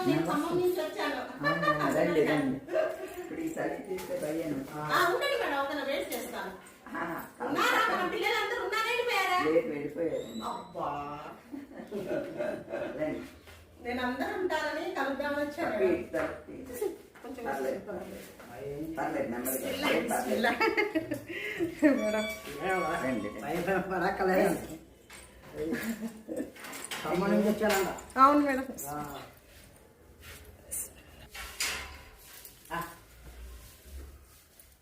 నేను ఖమ్మం నుంచి వచ్చాను. రండి రండి. ఇప్పుడు ఈ చలి తీస్తే భయం. ఉండండి మేడం, ఒక వెయిట్ చేస్తాను. ఉన్నారా మన పిల్లలందరూ ఉన్నారండి పేరా? లేదు, వెళ్ళిపోయారు. అబ్బా, నేను అందరూ ఉంటారని కలుద్దామని వచ్చాను. కొంచెం అవును మేడం.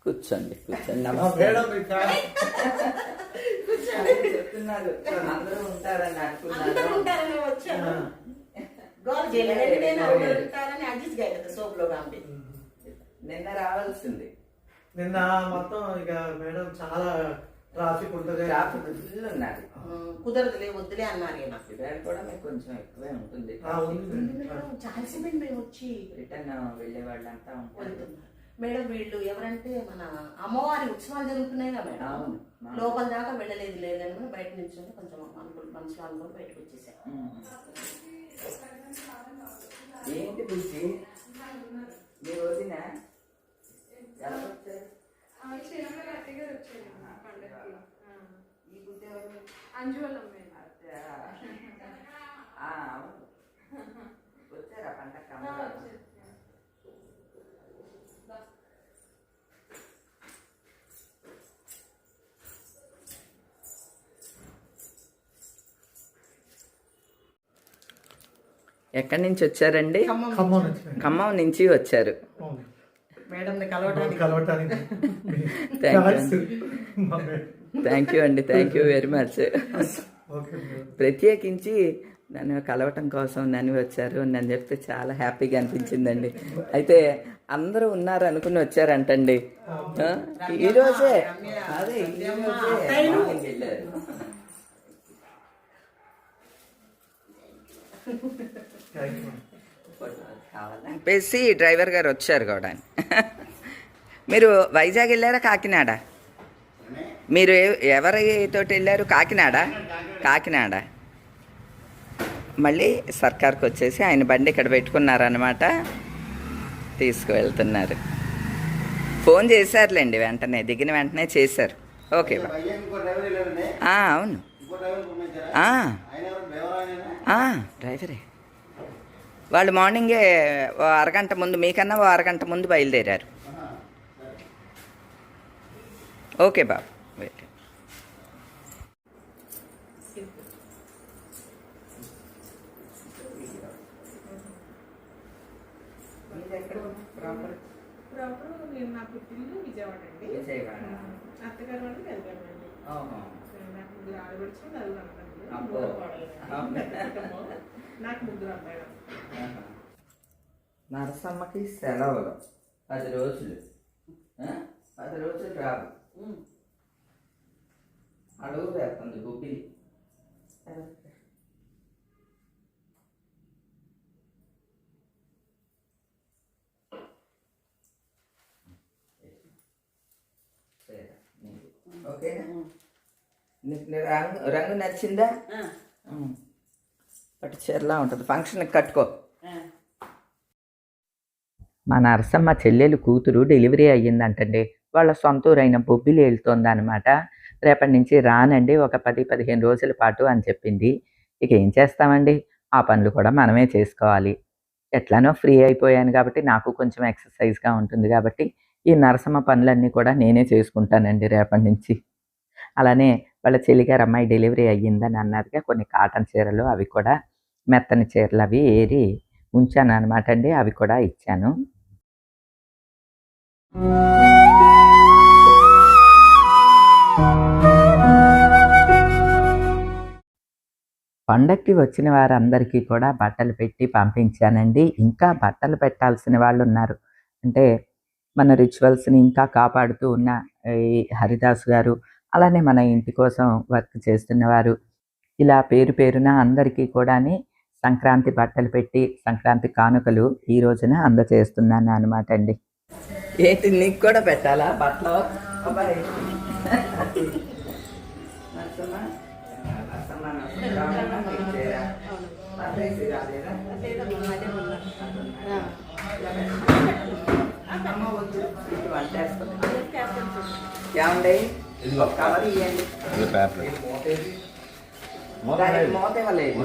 కూర్చోండి కూర్చోండి. చెప్తున్నారు అందరూ ఉంటారని అనుకున్నాను. వచ్చాను గోల్ చేయలేదు, నేను ఉంటారని అడ్జస్ట్ చేయలేదు. సోప్లో కాబట్టి నిన్న రావాల్సింది. నిన్న మొత్తం ఇక మేడం చాలా ట్రాఫిక్ ఉంటుంది. ట్రాఫిక్ ఫుల్ ఉన్నది. కుదరదులే, వద్దులే అన్నారు. ఇవాళ కూడా మీకు కొంచెం ఎక్కువే ఉంటుంది. చాలాసేపు మేము వచ్చి రిటర్న్ వెళ్ళే వాళ్ళంతా ఉంటారు మేడం. వీళ్ళు ఎవరంటే మన అమ్మవారి ఉత్సవాలు జరుగుతున్నాయి కదా మేడం, లోపల దాకా వెళ్ళలేదు లేదని బయట నుంచి కొంచెం మనసులో అనుకుని బయటకు వచ్చేసారు. ఏంటి బుజ్జి మీరు వదిన ఎలా వచ్చారు? ఈ బుద్ధి ఎవరు? వచ్చారా పండగ? ఎక్కడి నుంచి వచ్చారండి? ఖమ్మం నుంచి వచ్చారు. థ్యాంక్ యూ అండి, థ్యాంక్ యూ వెరీ మచ్. ప్రత్యేకించి నన్ను కలవటం కోసం నన్ను వచ్చారు నన్ను చెప్తే చాలా హ్యాపీగా అనిపించిందండి. అయితే అందరూ ఉన్నారు అనుకుని వచ్చారంటండి. ఈరోజే అదే వెళ్ళారు. చెప్పేసి డ్రైవర్ గారు వచ్చారు కూడా. మీరు వైజాగ్ వెళ్ళారా కాకినాడ? మీరు ఎవరితోటి వెళ్ళారు? కాకినాడ. మళ్ళీ సర్కార్కి వచ్చేసి ఆయన బండి ఇక్కడ పెట్టుకున్నారనమాట, తీసుకువెళ్తున్నారు. ఫోన్ చేశారులేండి, వెంటనే దిగిన వెంటనే చేశారు. ఓకే అవును డ్రైవరే. వాళ్ళు మార్నింగే అరగంట ముందు, మీకన్నా అరగంట ముందు బయలుదేరారు. ఓకే బాబు, వెయిట్. నా పుట్టిల్లు విజయవాడ అండి. అత్తగారు వాళ్ళు వెళ్తామండి. నాకు ముగ్గురు ఆడబడుచు, నాకు ముగ్గురు అమ్మాయి. నరసమ్మకి సెలవులు 10 రోజులు. 10 రోజులు రాదు. అడుగు వేస్తుంది గుబ్బిలి. ఓకేనా? రంగు నచ్చిందా? పట్టు చీరలా ఉంటుంది, ఫంక్షన్కి కట్టుకో. మా నరసమ్మ చెల్లెలు కూతురు డెలివరీ అయ్యిందంటండి. వాళ్ళ సొంత ఊరైన బొబ్బిలి వెళ్తుంది అనమాట. రేపటి నుంచి రానండి, ఒక 10-15 రోజుల పాటు అని చెప్పింది. ఇక ఏం చేస్తామండి, ఆ పనులు కూడా మనమే చేసుకోవాలి. ఎట్లానో ఫ్రీ అయిపోయాను కాబట్టి నాకు కొంచెం ఎక్సర్సైజ్గా ఉంటుంది కాబట్టి ఈ నరసమ్మ పనులన్నీ కూడా నేనే చేసుకుంటానండి రేపటి నుంచి. అలానే వాళ్ళ చెల్లిగారు అమ్మాయి డెలివరీ అయ్యిందని అన్నదిగా కొన్ని కాటన్ చీరలు, అవి కూడా మెత్తని చీరలు అవి ఏరి ఉంచాను అనమాట అండి. అవి కూడా ఇచ్చాను. పండక్కి వచ్చిన వారందరికీ కూడా బట్టలు పెట్టి పంపించానండి. ఇంకా బట్టలు పెట్టాల్సిన వాళ్ళు ఉన్నారు. అంటే మన రిచువల్స్ని ఇంకా కాపాడుతూ ఉన్న ఈ హరిదాస్ గారు, అలానే మన ఇంటి కోసం వర్క్ చేస్తున్నవారు, ఇలా పేరు పేరున అందరికీ కూడా సంక్రాంతి బట్టలు పెట్టి సంక్రాంతి కానుకలు ఈ రోజున అందజేస్తున్నాను అనమాట అండి. ఏంటి నీకు కూడా పెట్టాలా బట్టలు? అమ్మ వద్దు, ఇది వంట వేస్తుంది. ఏమండి కవర్ ఇవ్వండి. దానికి మూత ఇవ్వలేదు.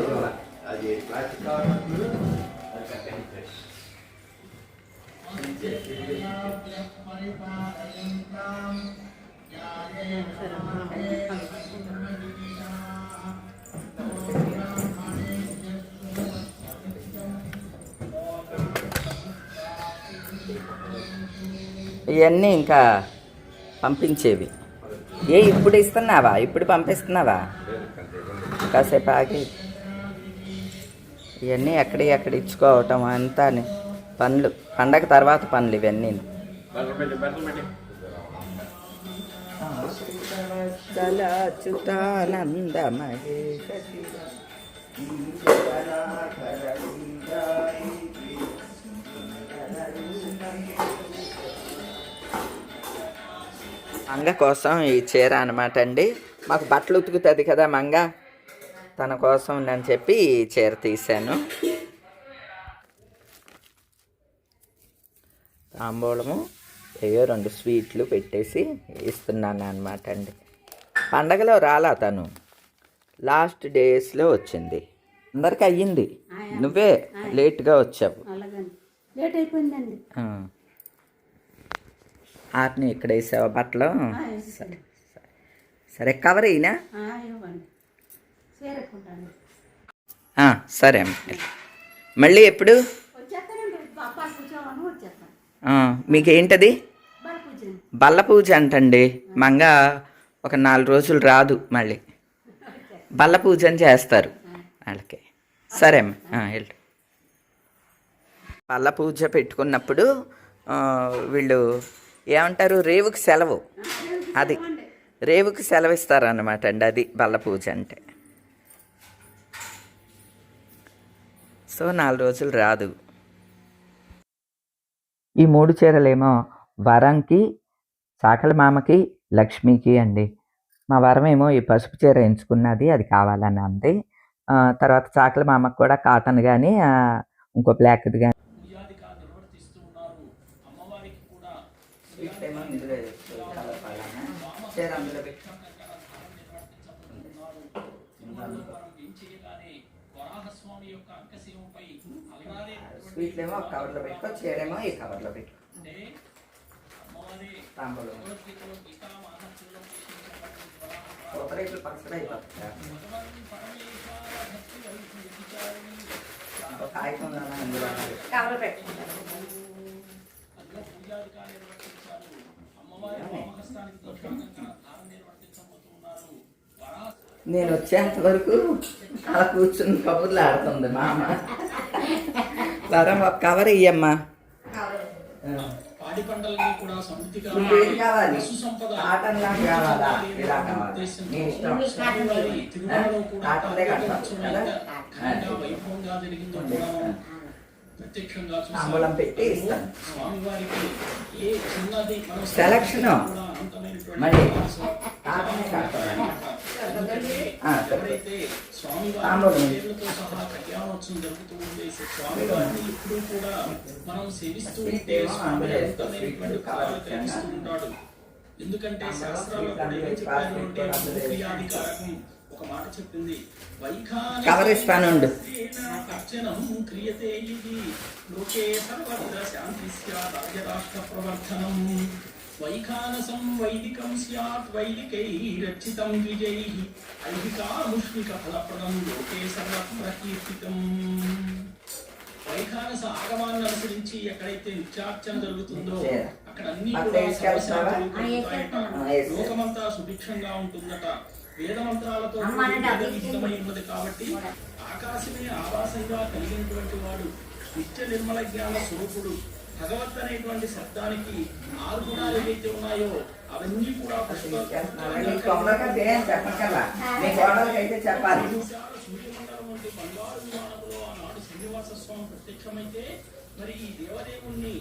ఇవన్నీ ఇంకా పంపించేవి. ఇప్పుడు ఇస్తున్నావా? ఇప్పుడు పంపిస్తున్నావా? కాసేపు ఆగి ఇవన్నీ ఎక్కడ ఇచ్చుకోవటం అంతా పనులు, పండగ తర్వాత పనులు ఇవన్నీ. మంగ కోసం ఈ చీర అనమాట అండి. మాకు బట్టలు ఉతుకుతుంది కదా మంగ, తన కోసం అని చెప్పి ఈ చీర తీశాను. తాంబూలము ఏయో 2 స్వీట్లు పెట్టేసి ఇస్తున్నాను అనమాట అండి. పండగలో రాలా తను, లాస్ట్ డేస్లో వచ్చింది. అందరికి అయ్యింది, నువ్వే లేట్గా వచ్చావు. లేట్ అయిపోయిందండి. ఆటని ఇక్కడ వేసావా బట్టలు? సరే సరే, కవర్ అయినా సరే అమ్మ. మళ్ళీ ఎప్పుడు మీకేంటది? బల్ల పూజ అంటండి. మంగ ఒక 4 రోజులు రాదు, మళ్ళీ బల్ల పూజ అని చేస్తారు వాళ్ళకి. సరే అమ్మ వెళ్ళు. బల్ల పూజ పెట్టుకున్నప్పుడు వీళ్ళు ఏమంటారు, రేవుకి సెలవు. అది రేవుకి సెలవు ఇస్తారన్నమాట అండి, అది బల్ల పూజ అంటే. సో 4 రోజులు రాదు. ఈ 3 చీరలేమో వరంకి, చాకల మామకి, లక్ష్మికి అండి. మా వరం ఏమో ఈ పసుపు చీర ఎంచుకున్నది, అది కావాలని అంది. తర్వాత చాకల మామకు కూడా కాటన్ కానీ ఇంకో బ్లాక్ది కానీ. స్వీట్లేమో ఒక కవర్లో పెట్టుకో, చీరేమో ఈ కవర్లో పెట్టుకో. తాంబూలం రేట్లు పక్కన అయిపోతుంది. కాగితం అందులో కవర్లో పెట్టుకుంటాను. నేను వచ్చేంత వరకు అలా కూర్చుని కబుర్లు ఆడుతుంది మా అమ్మ. వరం ఒక కవర్ ఇయ్యమ్మా. ఏం కావాలి? కాటన్ లా కావాలా, ఇలా కావాలి? నీ ఇష్టం. కాటన్లే కట్టాలి. తాంబూలం పెట్టి ఇస్తాను. సెలక్షన్ మళ్ళీ కాటనే కట్టాలి. ఎందుకంటే శాస్త్రాల్లో ఒక మాట చెప్పింది, కవర్ ఇస్తాను. క్రియతే ఇది లోకే సర్వత్ర శాంతి స్యాత్ రాజ్యరాష్ట్ర ప్రవర్ధనం. వైఖానసం వైదికం స్యాత్ వైదికైరర్చితం ద్విజైః ఐహికాముష్మిక ఫలప్రదం లోకే సర్వత్ర కీర్తితం. వైఖానస ఆగమాన్ని అనుసరించి ఎక్కడైతే నిత్యార్చన జరుగుతుందో అక్కడ అన్ని లోకమంతా సుభిక్షంగా ఉంటుందట. వేద మంత్రాలతో విహితమై ఉన్నది కాబట్టి ఆకాశమే ఆవాసంగా కలిగినటువంటి వాడు నిత్య నిర్మల జ్ఞాన స్వరూపుడు. భగవత్ అనేటువంటి శబ్దానికి 6 గుణాలు ఏవైతే ఉన్నాయో అవన్నీ కూడా సూర్యమండలం వంటి బంగారు విమానంలో ఆనాడు శ్రీనివాస స్వామి ప్రత్యక్షమైతే మరి ఈ దేవదేవుణ్ణి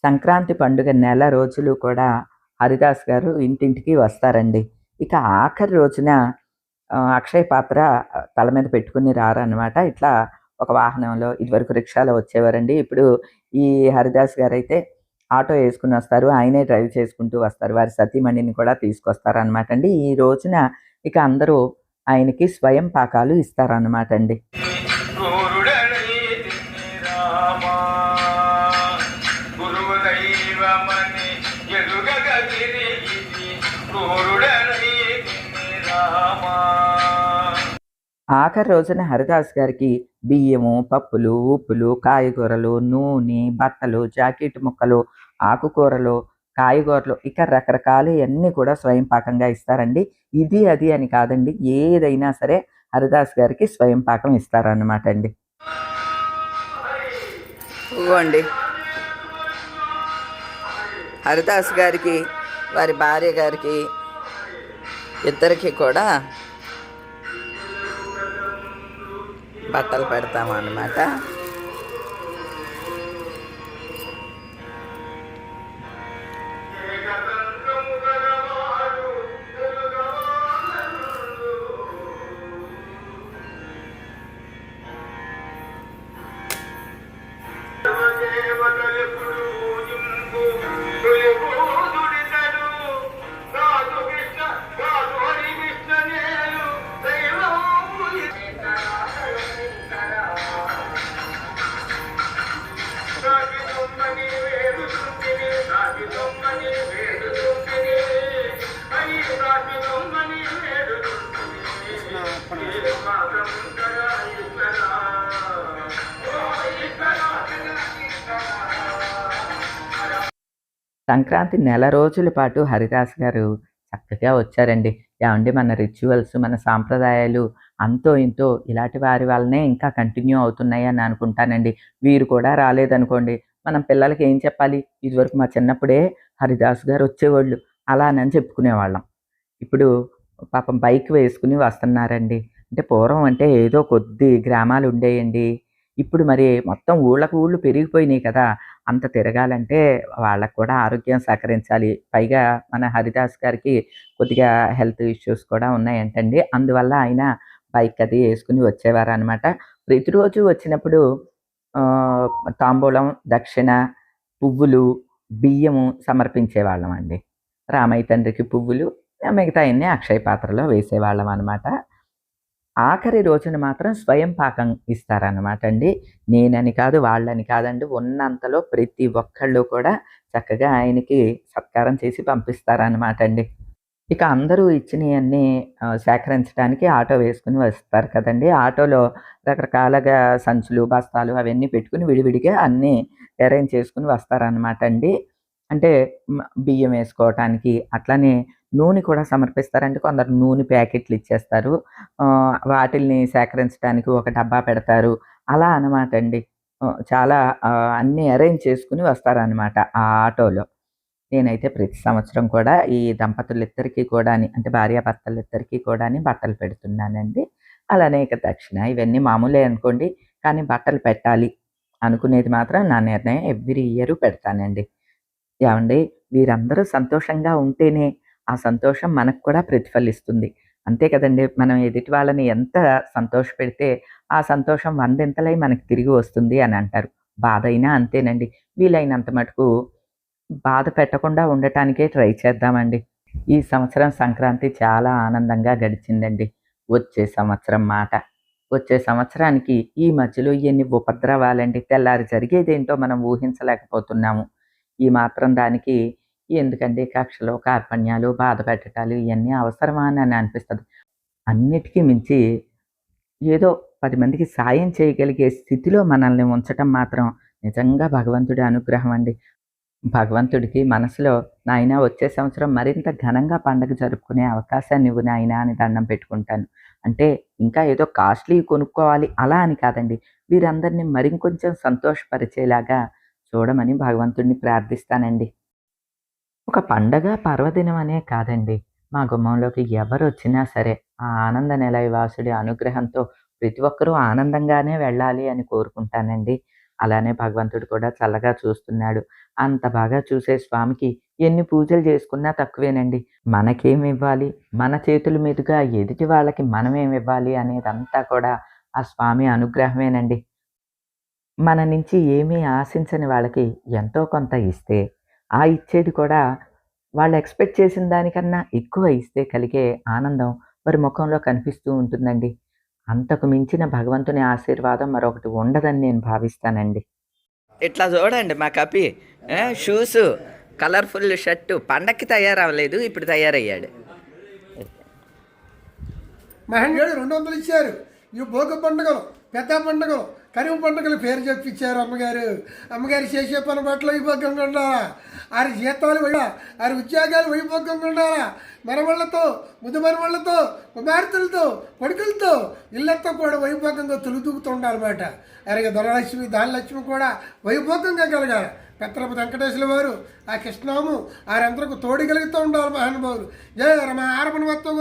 సంక్రాంతి పండుగ నెల రోజులు కూడా హరిదాస్ గారు ఇంటింటికి వస్తారండి. ఇక ఆఖరి రోజున అక్షయ పాత్ర తల మీద పెట్టుకుని రారనమాట. ఇట్లా ఒక వాహనంలో, ఇదివరకు రిక్షాలో వచ్చేవారండి. ఇప్పుడు ఈ హరిదాస్ గారైతే ఆటో వేసుకుని వస్తారు. ఆయనే డ్రైవ్ చేసుకుంటూ వస్తారు. వారి సతీమణిని కూడా తీసుకొస్తారనమాట అండి. ఈ రోజున ఇక అందరూ ఆయనకి స్వయం పాకాలు ఇస్తారనమాట అండి. ఆఖరి రోజున హరిదాస్ గారికి బియ్యము, పప్పులు, ఉప్పులు, కాయగూరలు, నూనె, బట్టలు, జాకెట్ ముక్కలు, ఆకుకూరలు, కాయగూరలు, ఇక రకరకాలు అన్నీ కూడా స్వయం పాకంగా ఇస్తారండి. ఇది అది అని కాదండి, ఏదైనా సరే హరిదాస్ గారికి స్వయం పాకం ఇస్తారన్నమాట అండి. ఇవ్వండి హరిదాస్ గారికి, వారి భార్య గారికి ఇద్దరికి కూడా బట్టలు పెడతాము అన్నమాట. సంక్రాంతి నెల రోజుల పాటు హరిదాస్ గారు చక్కగా వచ్చారండి. ఏమండి, మన రిచువల్స్, మన సాంప్రదాయాలు అంతో ఇంతో ఇలాంటి వారి వల్లనే ఇంకా కంటిన్యూ అవుతున్నాయి అని అనుకుంటానండి. వీరు కూడా రాలేదనుకోండి, మనం పిల్లలకి ఏం చెప్పాలి? ఇదివరకు మా చిన్నప్పుడే హరిదాస్ గారు వచ్చేవాళ్ళు అలానని చెప్పుకునేవాళ్ళం. ఇప్పుడు పాపం బైక్ వేసుకుని వస్తున్నారండి. అంటే పూర్వం అంటే ఏదో కొద్ది గ్రామాలు ఉండేయండి. ఇప్పుడు మరి మొత్తం ఊళ్ళకు ఊళ్ళు పెరిగిపోయినాయి కదా. అంత తిరగాలంటే వాళ్ళకు కూడా ఆరోగ్యం సహకరించాలి. పైగా మన హరిదాస్ గారికి కొద్దిగా హెల్త్ ఇష్యూస్ కూడా ఉన్నాయంటండి. అందువల్ల ఆయన బైక్ అది వేసుకుని వచ్చేవారనమాట. ప్రతిరోజు వచ్చినప్పుడు తాంబూలం, దక్షిణ, పువ్వులు, బియ్యము సమర్పించేవాళ్ళం అండి. రామయ్య తండ్రికి పువ్వులు, మిగతాయన్నీ అక్షయ పాత్రలో వేసేవాళ్ళం అనమాట. ఆఖరి రోజున మాత్రం స్వయం పాకం ఇస్తారన్నమాట అండి. నేనని కాదు, వాళ్ళని కాదండి, ఉన్నంతలో ప్రతి ఒక్కళ్ళు కూడా చక్కగా ఆయనకి సత్కారం చేసి పంపిస్తారన్నమాట అండి. ఇక అందరూ ఇచ్చినవన్నీ సేకరించడానికి ఆటో వేసుకుని వస్తారు కదండి. ఆటోలో రకరకాలుగా సంచులు, బస్తాలు అవన్నీ పెట్టుకుని విడివిడిగా అన్నీ అరేంజ్ చేసుకుని వస్తారన్నమాట అండి. అంటే బియ్యం వేసుకోవటానికి, అట్లనే నూనె కూడా సమర్పిస్తారండి. కొందరు నూనె ప్యాకెట్లు ఇచ్చేస్తారు. వాటిల్ని సేకరించడానికి ఒక డబ్బా పెడతారు. అలా అనమాట అండి. చాలా అన్నీ అరేంజ్ చేసుకుని వస్తారనమాట ఆ ఆటోలో. నేనైతే ప్రతి సంవత్సరం కూడా ఈ దంపతులిద్దరికీ కూడాని, అంటే భార్యాభర్తలిద్దరికీ కూడాని బట్టలు పెడుతున్నానండి. అలానే ఇక దక్షిణ ఇవన్నీ మామూలే అనుకోండి. కానీ బట్టలు పెట్టాలి అనుకునేది మాత్రం నా నిర్ణయం. ఎవ్రీ ఇయర్ పెడతానండి. ఏమండి, వీరందరూ సంతోషంగా ఉంటేనే ఆ సంతోషం మనకు కూడా ప్రతిఫలిస్తుంది. అంతే కదండి. మనం ఎదుటి వాళ్ళని ఎంత సంతోషపెడితే ఆ సంతోషం వందింతలై మనకు తిరిగి వస్తుంది అని అంటారు. బాధ అయినా అంతేనండి. వీలైనంత మటుకు బాధ పెట్టకుండా ఉండటానికే ట్రై చేద్దామండి. ఈ సంవత్సరం సంక్రాంతి చాలా ఆనందంగా గడిచిందండి. వచ్చే సంవత్సరం మాట, వచ్చే సంవత్సరానికి ఈ మధ్యలో ఎన్ని ఉపద్రవాలండి. తెల్లారి జరిగేదేంటో మనం ఊహించలేకపోతున్నాము. ఈ మాత్రం దానికి ఎందుకండి కక్షలు, కార్పణ్యాలు, బాధ పెట్టడాలు ఇవన్నీ అవసరమా అని అనిపిస్తుంది. అన్నిటికీ మించి ఏదో 10 మందికి సాయం చేయగలిగే స్థితిలో మనల్ని ఉంచటం మాత్రం నిజంగా భగవంతుడి అనుగ్రహం అండి. భగవంతుడికి మనసులో, నాయనా వచ్చే సంవత్సరం మరింత ఘనంగా పండుగ జరుపుకునే అవకాశాన్ని ఇవ్వు నాయనా అని దండం పెట్టుకుంటాను. అంటే ఇంకా ఏదో కాస్ట్లీ కొనుక్కోవాలి అలా అని కాదండి, వీరందరినీ మరింకొంచెం సంతోషపరిచేలాగా చూడమని భగవంతుడిని ప్రార్థిస్తానండి. ఒక పండగ పర్వదినం అనే కాదండి, మా గుమ్మంలోకి ఎవరు వచ్చినా సరే ఆ ఆనంద నిలయవాసుడి అనుగ్రహంతో ప్రతి ఒక్కరూ ఆనందంగానే వెళ్ళాలి అని కోరుకుంటానండి. అలానే భగవంతుడు కూడా చల్లగా చూస్తున్నాడు. అంత బాగా చూసే స్వామికి ఎన్ని పూజలు చేసుకున్నా తక్కువేనండి. మనకేమివ్వాలి, మన చేతుల మీదుగా ఎదుటి వాళ్ళకి మనమేమివ్వాలి అనేదంతా కూడా ఆ స్వామి అనుగ్రహమేనండి. మన నుంచి ఏమీ ఆశించని వాళ్ళకి ఎంతో కొంత ఇస్తే, ఆ ఇచ్చేది కూడా వాళ్ళు ఎక్స్‌పెక్ట్ చేసిన దానికన్నా ఎక్కువ ఇస్తే కలిగే ఆనందం వారి ముఖంలో కనిపిస్తూ ఉంటుందండి. అంతకు మించిన భగవంతుని ఆశీర్వాదం మరొకటి ఉండదని నేను భావిస్తానండి. ఇట్లా చూడండి మా కపి షూసు, కలర్‌ఫుల్ షర్టు పండక్కి తయారవ్వలేదు, ఇప్పుడు తయారయ్యాడు. మహేంద్రుడు 200 ఇచ్చారు. ఇవి భోగ పండుగలు, పెద్ద పండుగలు, కరువు పండుగలు పేరు చెప్పించారు అమ్మగారు. అమ్మగారు చేసే పని బట్టలు వైభోగంగా ఉండాలా, ఆరి జీతాలు ఆరి ఉద్యోగాలు వైభోగంగా ఉండాలా, మనవాళ్లతో, ముదుమనవాళ్లతో, కుమార్తెలతో, కొడుకులతో ఇళ్ళంతా కూడా వైభోగంగా తొలుతూగుతూ ఉండాలన్నమాట. అలాగే ధనలక్ష్మి, దానలక్ష్మి కూడా వైభోగంగా కలగాలి. పెత్తరపు వెంకటేశ్వర వారు, ఆ కృష్ణాము ఆరందరికి తోడి కలుగుతూ ఉండాలి మహానుభావులు. జయ రమ ఆరమణ మొత్తం.